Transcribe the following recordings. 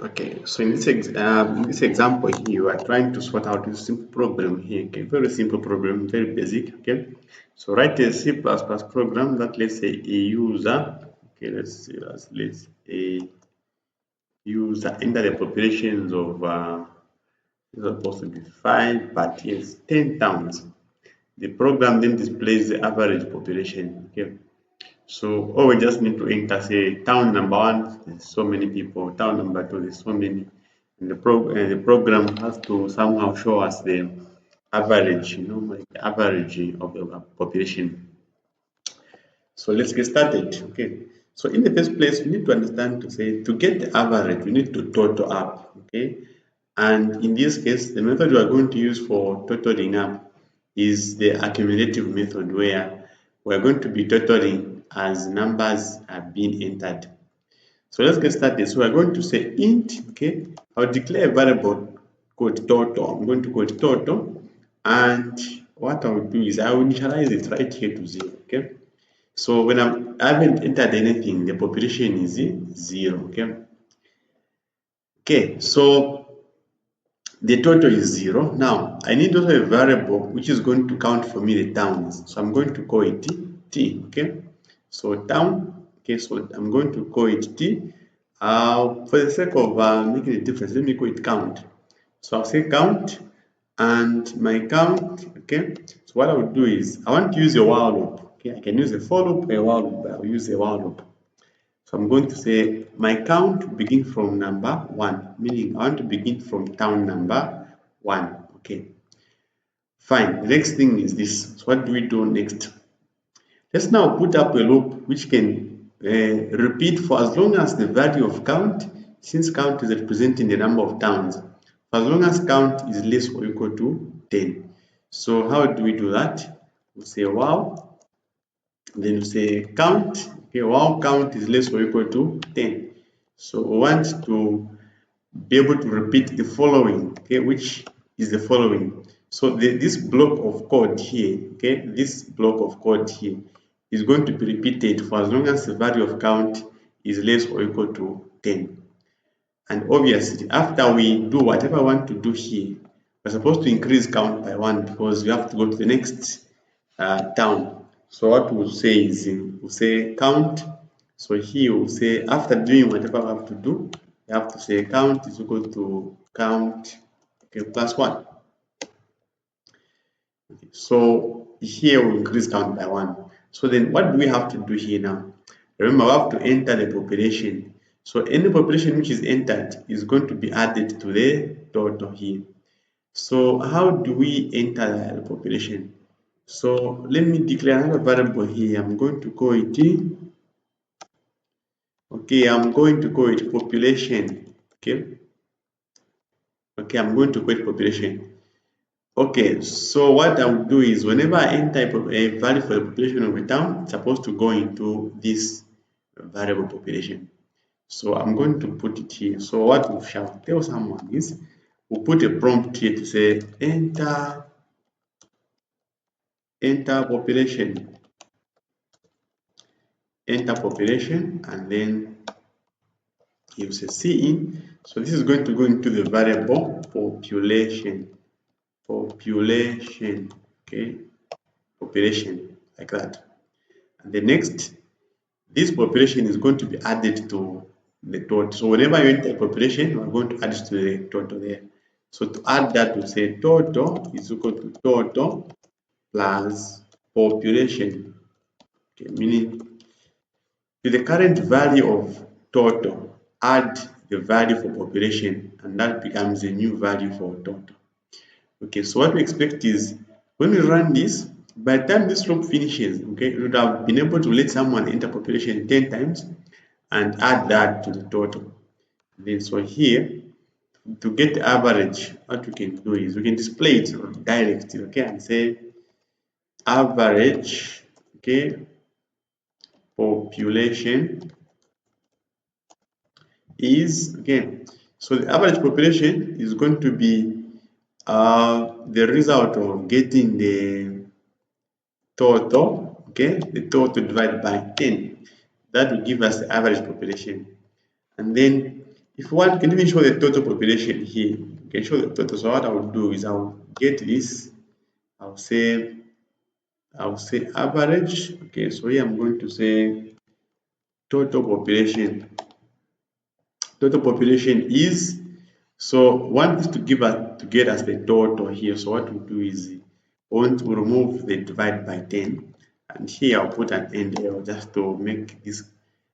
Okay, so in this example here, we are trying to sort out this simple problem here. Okay, very simple problem, very basic. Okay, so write a C++ program that let's say a user. Okay, let's see, let's a user enter the populations of it's supposed to be 5, but yes, 10 towns. The program then displays the average population. Okay, so all we just need to enter, say, town number one, there's so many people. Town number two, there's so many. And the program has to somehow show us the average, like the average of the population. So let's get started. Okay. So in the first place, we need to understand to say to get the average, we need to total up. Okay. And in this case, the method we are going to use for totaling up is the accumulative method where we are going to be totaling as numbers are being entered. So let's get started. So we're going to say int, okay? I'll declare a variable called total. I'm going to call it total. And what I will do is I will initialize it right here to 0, okay? So when I haven't entered anything, the population is 0, okay? Okay, so the total is 0. Now, I need also a variable which is going to count for me the towns. So I'm going to call it t, okay? So town, okay, so I'm going to call it t. For the sake of making a difference, let me call it count. So I'll say count, and my count, okay? So what I would do is, I want to use a while loop, okay? I can use a for loop or a while loop, but I'll use a while loop. So I'm going to say my count begin from number 1, meaning I want to begin from town number 1. Okay, fine. The next thing is this. So what do we do next? Let's now put up a loop which can repeat for as long as the value of count, since count is representing the number of towns, for as long as count is less or equal to 10. So how do we do that? We say while, then we say count. Okay, while count is less or equal to 10. So we want to be able to repeat the following, okay, which is the following. So this block of code here, okay, this block of code here is going to be repeated for as long as the value of count is less or equal to 10. And obviously, after we do whatever I want to do here, we're supposed to increase count by 1 because we have to go to the next town. So what we'll say is, we'll say count. So here we'll say, after doing whatever I have to do, you have to say count is equal to count, okay, plus 1. Okay, so here we increase count by 1. So then what do we have to do here now? Remember, we have to enter the population. So any population which is entered is going to be added to the total here. So how do we enter the population? So let me declare another variable here. I'm going to call it, okay, I'm going to call it population. Okay, I'm going to call it population. Okay, so what I will do is whenever I enter a value for the population of a town, it's supposed to go into this variable population. So I'm going to put it here. So what we shall tell someone is, we'll put a prompt here to say enter population, enter population, and then you say cin. So this is going to go into the variable population, okay, population, like that. And the next, this population is going to be added to the total. So whenever you enter a population, we're going to add it to the total there. So to add that, we say total is equal to total plus population. Okay, meaning to the current value of total, add the value for population, and that becomes a new value for total. Okay, so what we expect is when we run this, by the time this loop finishes, okay, we would have been able to let someone enter population 10 times and add that to the total. Then so here, to get the average, what we can do is we can display it directly, okay, and say average, okay, population is, okay, so the average population is going to be the result of getting the total, okay, the total divided by 10. That will give us the average population. And then If you want, you can even show the total population here. You can show the total. So what I will do is I will get this. I'll say average. Okay, so here I'm going to say total population. Total population is, so want this to give us to get us the total here. So what we'll do is want to remove the divide by 10, and here I'll put an end error just to make this.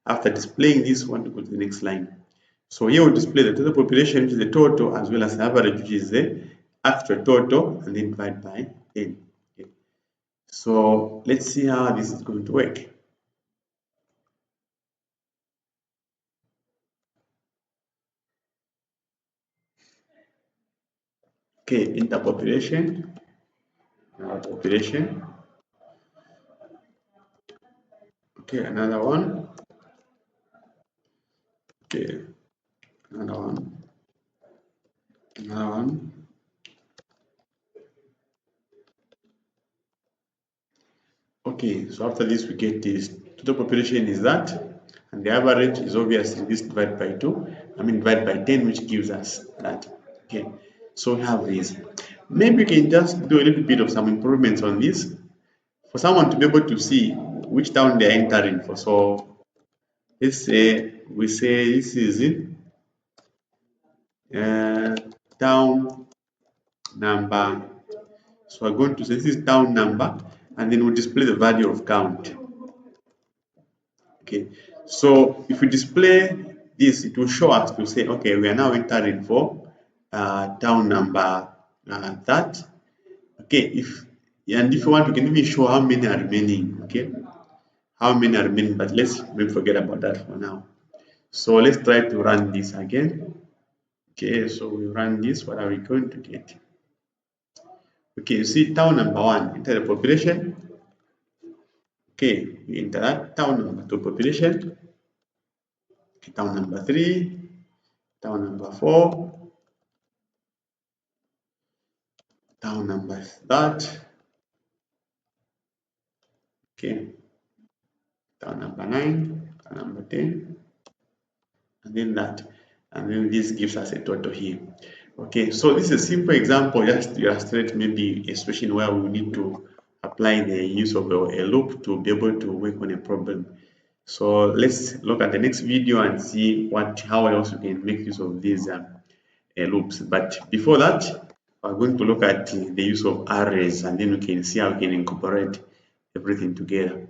After displaying this, want to go to the next line. So here we'll display the total population, which is the total, as well as the average, which is the actual total, and then divide by 10. Okay. So let's see how this is going to work. Okay, enter population, population. Okay, another one. Okay, another one. Another one. Okay, so after this we get this total population is that, and the average is obviously this divided by 2, divided by 10, which gives us that. Okay, so we have this. Maybe we can just do a little bit of some improvements on this for someone to be able to see which town they're entering for. So let's say we say this is uh, town number. So we're going to say this is town number, and then we'll display the value of count. Okay, so if we display this, it will show us to say, okay, we are now entering for town number that. Okay, if you want, we can even show how many are remaining. Okay, how many are remaining, but let's maybe forget about that for now. So let's try to run this again. Okay, so we run this. What are we going to get? Okay, you see town number 1, enter the population. Okay, we enter that. Town number 2, population. Okay, town number 3, town number 4, town number that. Okay, town number 9, town number 10, and then that. And then this gives us a total here. Okay, so this is a simple example just to illustrate maybe a situation where we need to apply the use of a loop to be able to work on a problem. So let's look at the next video and see how else we can make use of these loops. But before that, we're going to look at the use of arrays, and then we can see how we can incorporate everything together.